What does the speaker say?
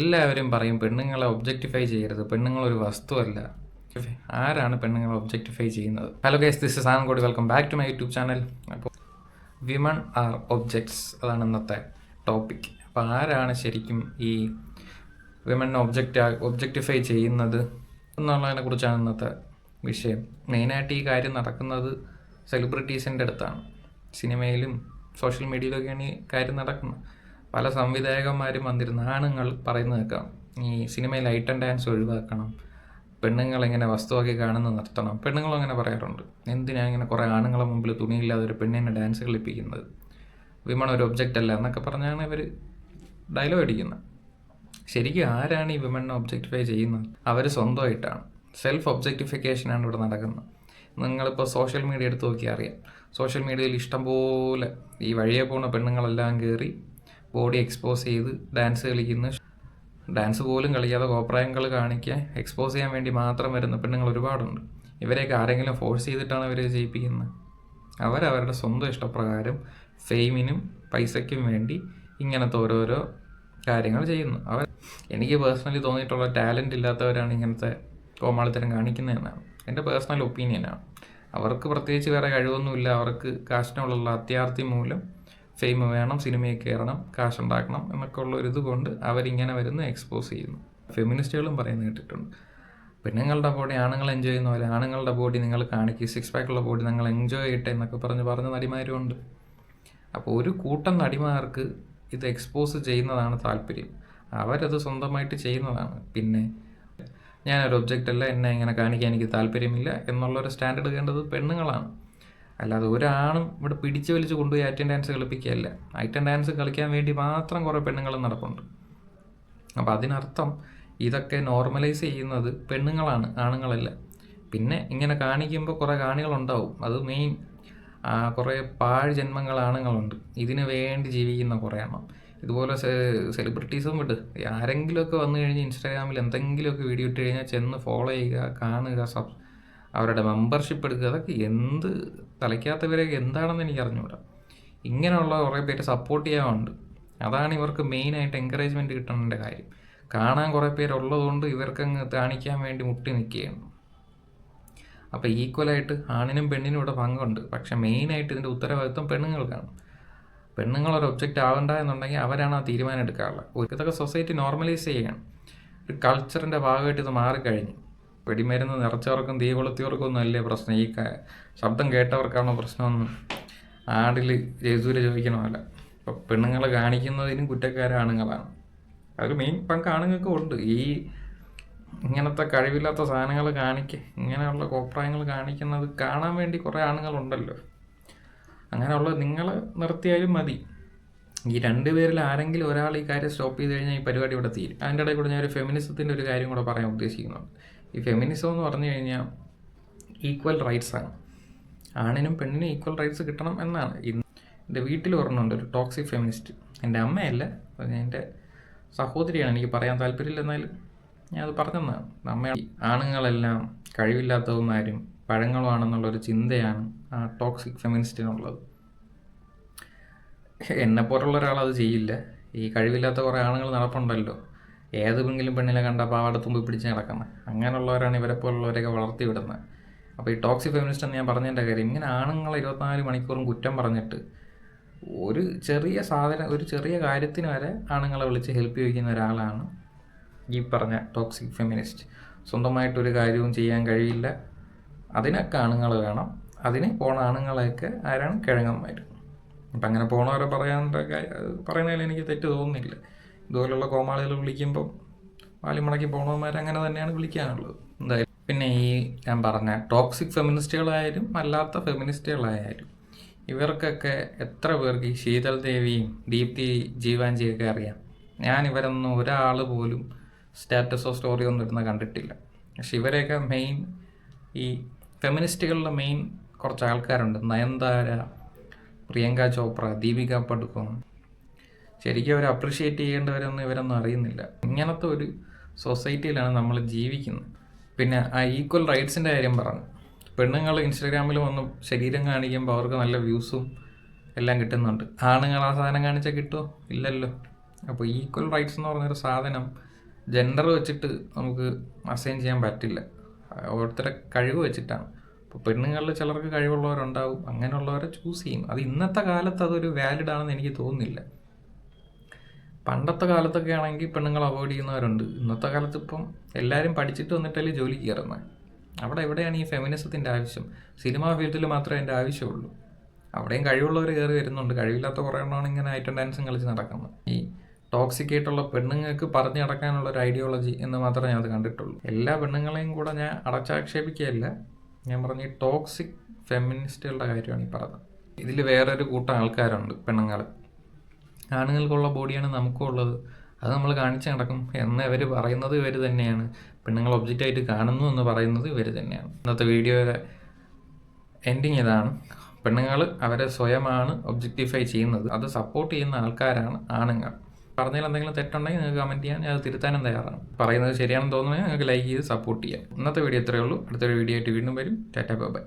എല്ലാവരും പറയും പെണ്ണുങ്ങളെ ഒബ്ജക്റ്റിഫൈ ചെയ്യരുത്, പെണ്ണുങ്ങളൊരു വസ്തുവല്ല. ആരാണ് പെണ്ണുങ്ങളെ ഒബ്ജക്റ്റിഫൈ ചെയ്യുന്നത്? ഹലോ ഗൈസ്, ദിസ് ഇസ് ആൻകോടി. Welcome back to my YouTube channel. അപ്പോൾ വിമൺ ആർ ഒബ്ജക്ട്സ്, അതാണ് ഇന്നത്തെ ടോപ്പിക്. അപ്പോൾ ആരാണ് ശരിക്കും ഈ വിമണിനെ ഒബ്ജക്റ്റിഫൈ ചെയ്യുന്നത് എന്നുള്ളതിനെ കുറിച്ചാണ് ഇന്നത്തെ വിഷയം. മെയിനായിട്ട് ഈ കാര്യം നടക്കുന്നത് സെലിബ്രിറ്റീസിൻ്റെ അടുത്താണ്. സിനിമയിലും സോഷ്യൽ മീഡിയയിലൊക്കെയാണ് ഈ കാര്യം നടക്കുന്നത്. പല സംവിധായകന്മാരും വന്നിരുന്ന ആണുങ്ങൾ പറയുന്നത് കേൾക്കാം, ഈ സിനിമയിൽ ഐറ്റം ഡാൻസ് ഒഴിവാക്കണം, പെണ്ണുങ്ങളിങ്ങനെ വസ്തുവാക്കി കാണുന്നത് നിർത്തണം. പെണ്ണുങ്ങളും അങ്ങനെ പറയാറുണ്ട്. എന്തിനാണ് ഇങ്ങനെ കുറേ ആണുങ്ങളെ മുമ്പിൽ തുണിയില്ലാതെ ഒരു പെണ്ണിനെ ഡാൻസ് കളിപ്പിക്കുന്നത്, വിമൺ ഒരു ഒബ്ജക്റ്റ് അല്ല എന്നൊക്കെ പറഞ്ഞാണ് ഇവർ ഡയലോഗ് അടിക്കുന്നത്. ശരിക്കും ആരാണ് ഈ വിമണിനെ ഒബ്ജക്റ്റിഫൈ ചെയ്യുന്നത്? അവർ സ്വന്തമായിട്ടാണ്. സെൽഫ് ഒബ്ജക്റ്റിഫിക്കേഷനാണ് ഇവിടെ നടക്കുന്നത്. നിങ്ങളിപ്പോൾ സോഷ്യൽ മീഡിയ എടുത്ത് നോക്കിയാൽ അറിയാം. സോഷ്യൽ മീഡിയയിൽ ഇഷ്ടംപോലെ ഈ വഴിയെ പോകുന്ന പെണ്ണുങ്ങളെല്ലാം കയറി ബോഡി എക്സ്പോസ് ചെയ്ത് ഡാൻസ് കളിക്കുന്നു. ഡാൻസ് പോലും കളിക്കാതെ കോപ്രായങ്ങൾ കാണിക്കാൻ എക്സ്പോസ് ചെയ്യാൻ വേണ്ടി മാത്രം വരുന്ന പെണ്ണുങ്ങൾ ഒരുപാടുണ്ട്. ഇവരെയൊക്കെ ആരെങ്കിലും ഫോഴ്സ് ചെയ്തിട്ടാണ് ഇവരെ ചെയ്യിപ്പിക്കുന്നത്. അവരവരുടെ സ്വന്തം ഇഷ്ടപ്രകാരം ഫെയിമിനും പൈസയ്ക്കും വേണ്ടി ഇങ്ങനത്തെ ഓരോരോ കാര്യങ്ങൾ ചെയ്യുന്നു. എനിക്ക് പേഴ്സണലി തോന്നിയിട്ടുള്ള ടാലൻ്റ് ഇല്ലാത്തവരാണ് ഇങ്ങനത്തെ കോമാളിത്തരം കാണിക്കുന്നതെന്നാണ് എൻ്റെ പേഴ്സണൽ ഒപ്പീനിയനാണ്. അവർക്ക് പ്രത്യേകിച്ച് വേറെ കഴിവൊന്നുമില്ല. അവർക്ക് കാശിനുള്ള അത്യാർത്ഥി മൂലം ഫെയിം വേണം, സിനിമയിൽ കയറണം, കാശുണ്ടാക്കണം എന്നൊക്കെ ഉള്ള ഒരു ഇതുകൊണ്ട് അവരിങ്ങനെ വരുന്ന എക്സ്പോസ് ചെയ്യുന്നു. ഫെമിനിസ്റ്റുകളും പറയുന്നത് കേട്ടിട്ടുണ്ട്, പെണ്ണുങ്ങളുടെ ബോഡി ആണുങ്ങൾ എൻജോയ് ചെയ്യുന്ന പോലെ ആണുങ്ങളുടെ ബോഡി നിങ്ങൾ കാണിക്കുക, 6 പാക്കുള്ള ബോഡി നിങ്ങൾ എൻജോയ് ചെയ്യട്ടെ എന്നൊക്കെ പറഞ്ഞ നടിമാരുമുണ്ട്. അപ്പോൾ ഒരു കൂട്ടം നടിമാർക്ക് ഇത് എക്സ്പോസ് ചെയ്യുന്നതാണ് താല്പര്യം. അവരത് സ്വന്തമായിട്ട് ചെയ്യുന്നതാണ്. പിന്നെ ഞാനൊരു ഒബ്ജക്റ്റ് അല്ല, എന്നെ ഇങ്ങനെ കാണിക്കാൻ എനിക്ക് താല്പര്യമില്ല എന്നുള്ളൊരു സ്റ്റാൻഡ് എടുക്കേണ്ടത് പെണ്ണുങ്ങളാണ്. അല്ലാതെ ഒരാണും ഇവിടെ പിടിച്ചു വലിച്ച് കൊണ്ടുപോയി ഐറ്റം ഡാൻസ് കളിപ്പിക്കുകയല്ല. ഐറ്റം ഡാൻസ് കളിക്കാൻ വേണ്ടി മാത്രം കുറേ പെണ്ണുങ്ങളും നടപ്പുണ്ട്. അപ്പോൾ അതിനർത്ഥം ഇതൊക്കെ നോർമലൈസ് ചെയ്യുന്നത് പെണ്ണുങ്ങളാണ്, ആണുങ്ങളല്ല. പിന്നെ ഇങ്ങനെ കാണിക്കുമ്പോൾ കുറേ കാണികളുണ്ടാവും. അത് മെയിൻ കുറേ പാഴ് ജന്മങ്ങൾ ആണുങ്ങളുണ്ട്, ഇതിനു വേണ്ടി ജീവിക്കുന്ന കുറേ എണ്ണം. ഇതുപോലെ സെലിബ്രിറ്റീസും വിട്ട് ആരെങ്കിലുമൊക്കെ വന്നു കഴിഞ്ഞ് ഇൻസ്റ്റാഗ്രാമിൽ എന്തെങ്കിലുമൊക്കെ വീഡിയോ ഇട്ട് കഴിഞ്ഞാൽ ചെന്ന് ഫോളോ ചെയ്യുക, കാണുക, അവരുടെ മെമ്പർഷിപ്പ് എടുക്കുക. അതൊക്കെ എന്ത് തലയ്ക്കാത്തവരൊക്കെ എന്താണെന്ന് എനിക്ക് അറിഞ്ഞുകൂടാ. ഇങ്ങനെയുള്ള കുറേ പേര് സപ്പോർട്ട് ചെയ്യാറുണ്ട്. അതാണ് ഇവർക്ക് മെയിനായിട്ട് എൻകറേജ്മെൻറ്റ് കിട്ടേണ്ട കാര്യം. കാണാൻ കുറേ പേരുള്ളതുകൊണ്ട് ഇവർക്കങ്ങ് കാണിക്കാൻ വേണ്ടി മുട്ടി നിൽക്കുകയാണ്. അപ്പോൾ ഈക്വലായിട്ട് ആണിനും പെണ്ണിനും ഇവിടെ പങ്കുണ്ട്. പക്ഷെ മെയിനായിട്ട് ഇതിൻ്റെ ഉത്തരവാദിത്വം പെണ്ണുങ്ങൾക്കാണ്. പെണ്ണുങ്ങളൊരു ഒബ്ജക്റ്റ് ആവണ്ട എന്നുണ്ടെങ്കിൽ അവരാണ് ആ തീരുമാനം എടുക്കാറുള്ളത്. ഇതൊക്കെ സൊസൈറ്റി നോർമലൈസ് ചെയ്യണം. ഒരു കൾച്ചറിൻ്റെ ഭാഗമായിട്ട് ഇത് മാറിക്കഴിഞ്ഞു. വെടിമരുന്ന് നിറച്ചവർക്കും തീ കൊളുത്തിയവർക്കൊന്നും അല്ലേ പ്രശ്നം, ഈ ശബ്ദം കേട്ടവർക്കാണോ പ്രശ്നമൊന്നും ആടിൽ ജയസൂര്യ ചോദിക്കണമല്ല. ഇപ്പോൾ പെണ്ണുങ്ങൾ കാണിക്കുന്നതിനും കുറ്റക്കാരാണുങ്ങളാണ്. അതിൽ മെയിൻ പങ്ക് ആണുങ്ങൾക്ക് ഉണ്ട്. ഈ ഇങ്ങനത്തെ കഴിവില്ലാത്ത സാധനങ്ങൾ ഇങ്ങനെയുള്ള കോപ്രായങ്ങൾ കാണിക്കുന്നത് കാണാൻ വേണ്ടി കുറേ ആണുങ്ങളുണ്ടല്ലോ. അങ്ങനെയുള്ള നിങ്ങൾ നിർത്തിയാലും മതി. ഈ 2 പേരിൽ ആരെങ്കിലും ഒരാൾ ഈ കാര്യം സ്റ്റോപ്പ് ചെയ്ത് കഴിഞ്ഞാൽ ഈ പരിപാടി ഇവിടെ തീരും. അതിൻ്റെ ഇടയിൽ കൂടെ ഞാനൊരു ഫെമിനിസത്തിൻ്റെ ഒരു കാര്യം കൂടെ പറയാൻ ഉദ്ദേശിക്കുന്നുണ്ട്. ഈ ഫെമിനിസം എന്ന് പറഞ്ഞു കഴിഞ്ഞാൽ ഈക്വൽ റൈറ്റ്സ് ആണ്. ആണിനും പെണ്ണിനും ഈക്വൽ റൈറ്റ്സ് കിട്ടണം എന്നാണ്. എൻ്റെ വീട്ടിൽ ഒരെണ്ണമുണ്ട്, ഒരു ടോക്സിക് ഫെമിനിസ്റ്റ്. എൻ്റെ അമ്മയല്ല, എൻ്റെ സഹോദരിയാണ്. എനിക്ക് പറയാൻ താല്പര്യമില്ല, എന്നാലും ഞാനത് പറഞ്ഞതാണ്. ആണുങ്ങളെല്ലാം കഴിവില്ലാത്തവന്മാരും പഴങ്ങളുമാണെന്നുള്ളൊരു ചിന്തയാണ് ആ ടോക്സിക് ഫെമിനിസ്റ്റിനുള്ളത്. എന്നെപ്പോലുള്ള ഒരാളത് ചെയ്യില്ല. ഈ കഴിവില്ലാത്ത കുറേ ആണുങ്ങൾ നടപ്പുണ്ടല്ലോ, ഏതെങ്കിലും പെണ്ണിനെ കണ്ടാൽ പാവാടത്തുമ്പ് പിടിച്ച് നടക്കുന്നത്. അങ്ങനെയുള്ളവരാണ് ഇവരെ പോലുള്ളവരെയൊക്കെ വളർത്തി വിടുന്നത്. അപ്പോൾ ഈ ടോക്സിക് ഫെമിനിസ്റ്റ് എന്ന് ഞാൻ പറഞ്ഞതിൻ്റെ കാര്യം, ഇങ്ങനെ ആണുങ്ങളെ 24 മണിക്കൂറും കുറ്റം പറഞ്ഞിട്ട് ഒരു ചെറിയ കാര്യത്തിന് വരെ ആണുങ്ങളെ വിളിച്ച് ഹെൽപ്പ് ചോദിക്കുന്ന ഒരാളാണ് ഈ പറഞ്ഞ ടോക്സിക് ഫെമിനിസ്റ്റ്. സ്വന്തമായിട്ടൊരു കാര്യവും ചെയ്യാൻ കഴിയില്ല, അതിനൊക്കെ ആണുങ്ങൾ വേണം. അതിന് പോണ ആണുങ്ങളെയൊക്കെ ആരാണ്? കിഴങ്ങന്മാർ. അപ്പം അങ്ങനെ പോണവരെ പറയുന്നതിൽ എനിക്ക് തെറ്റ് തോന്നുന്നില്ല. ഇതുപോലുള്ള കോമാളികൾ വിളിക്കുമ്പം വാലിമടക്കി പോണവന്മാരങ്ങനെ തന്നെയാണ് വിളിക്കാനുള്ളത് എന്തായാലും. പിന്നെ ഈ ഞാൻ പറഞ്ഞ ടോക്സിക് ഫെമിനിസ്റ്റുകളായാലും അല്ലാത്ത ഫെമിനിസ്റ്റുകളായാലും ഇവർക്കൊക്കെ എത്ര പേർക്ക് ഈ ശീതൾ ദേവിയും ദീപ്തി ജീവാഞ്ചിയൊക്കെ അറിയാം? ഞാൻ ഇവരൊന്നും ഒരാൾ പോലും സ്റ്റാറ്റസോ സ്റ്റോറിയോ ഒന്നും ഇടുന്ന കണ്ടിട്ടില്ല. പക്ഷെ ഇവരെയൊക്കെ മെയിൻ ഈ ഫെമിനിസ്റ്റുകളുടെ മെയിൻ കുറച്ച് ആൾക്കാരുണ്ട്. നയൻതാര, പ്രിയങ്ക ചോപ്ര, ദീപിക പടുക്കോൺ. ശരിക്കും അവർ അപ്രിഷ്യേറ്റ് ചെയ്യേണ്ടവരൊന്നും ഇവരൊന്നും അറിയുന്നില്ല. ഇങ്ങനത്തെ ഒരു സൊസൈറ്റിയിലാണ് നമ്മൾ ജീവിക്കുന്നത്. പിന്നെ ആ ഈക്വൽ റൈറ്റ്സിൻ്റെ കാര്യം പറഞ്ഞു. പെണ്ണുങ്ങൾ ഇൻസ്റ്റാഗ്രാമിൽ വന്ന് ശരീരം കാണിക്കുമ്പോൾ അവർക്ക് നല്ല വ്യൂസും എല്ലാം കിട്ടുന്നുണ്ട്. ആണുങ്ങൾ ആ സാധനം കാണിച്ചാൽ കിട്ടുമോ? ഇല്ലല്ലോ. അപ്പോൾ ഈക്വൽ റൈറ്റ്സ് എന്ന് പറഞ്ഞൊരു സാധനം ജെൻഡർ വെച്ചിട്ട് നമുക്ക് അസൈൻ ചെയ്യാൻ പറ്റില്ല. ഓരോരുത്തരെ കഴിവ് വെച്ചിട്ടാണ്. ഇപ്പോൾ പെണ്ണുങ്ങളിൽ ചിലർക്ക് കഴിവുള്ളവരുണ്ടാവും, അങ്ങനെയുള്ളവരെ ചൂസ് ചെയ്യും. അത് ഇന്നത്തെ കാലത്ത് അതൊരു വാലിഡ് ആണെന്ന് എനിക്ക് തോന്നുന്നില്ല. പണ്ടത്തെ കാലത്തൊക്കെ ആണെങ്കിൽ പെണ്ണുങ്ങൾ അവോയ്ഡ് ചെയ്യുന്നവരുണ്ട്. ഇന്നത്തെ കാലത്ത് ഇപ്പം എല്ലാവരും പഠിച്ചിട്ട് വന്നിട്ടല്ലേ ജോലി കയറുന്നത്. അവിടെ എവിടെയാണ് ഈ ഫെമിനിസത്തിൻ്റെ ആവശ്യം? സിനിമാ ഫീൽഡിൽ മാത്രമേ എൻ്റെ ആവശ്യമുള്ളൂ. അവിടെയും കഴിവുള്ളവർ കയറി വരുന്നുണ്ട്. കഴിവില്ലാത്ത കുറേ എണ്ണമാണ് ഇങ്ങനെ ഐറ്റം ഡാൻസും കളിച്ച് നടക്കുന്നത്. ഈ ടോക്സിക് ആയിട്ടുള്ള പെണ്ണുങ്ങൾക്ക് പറഞ്ഞു നടക്കാനുള്ള ഒരു ഐഡിയോളജി എന്ന് മാത്രമേ ഞാൻ അത് കണ്ടിട്ടുള്ളൂ. എല്ലാ പെണ്ണുങ്ങളെയും കൂടെ ഞാൻ അടച്ചാക്ഷേപിക്കുകയല്ല. ഞാൻ പറഞ്ഞ ഈ ടോക്സിക് ഫെമിനിസ്റ്റുകളുടെ കാര്യമാണ് ഈ പറഞ്ഞത്. ഇതിൽ വേറൊരു കൂട്ടം ആൾക്കാരുണ്ട്, പെണ്ണുങ്ങൾ. ആണുങ്ങൾക്കുള്ള ബോഡിയാണ് നമുക്കും ഉള്ളത്, അത് നമ്മൾ കാണിച്ച് നടക്കും എന്ന് ഇവർ പറയുന്നത് ഇവർ തന്നെയാണ്. പെണ്ണുങ്ങൾ ഒബ്ജക്റ്റായിട്ട് കാണുന്നു എന്ന് പറയുന്നത് ഇവർ തന്നെയാണ്. ഇന്നത്തെ വീഡിയോയുടെ എൻഡിങ് ഇതാണ്. പെണ്ണുങ്ങൾ അവരെ സ്വയമാണ് ഒബ്ജക്റ്റിഫൈ ചെയ്യുന്നത്. അത് സപ്പോർട്ട് ചെയ്യുന്ന ആൾക്കാരാണ് ആണുങ്ങൾ. പറഞ്ഞതിൽ എന്തെങ്കിലും തെറ്റുണ്ടെങ്കിൽ നിങ്ങൾക്ക് കമൻറ്റ് ചെയ്യാൻ, ഞാൻ അത് തിരുത്താനും തയ്യാറാണ്. പറയുന്നത് ശരിയാണെന്ന് തോന്നുന്നത് നിങ്ങൾക്ക് ലൈക്ക് ചെയ്ത് സപ്പോർട്ട് ചെയ്യാം. ഇന്നത്തെ വീഡിയോ ഇത്രയേ ഉള്ളൂ. അടുത്തൊരു വീഡിയോ ആയിട്ട് വീണ്ടും വരും. Tata bye bye.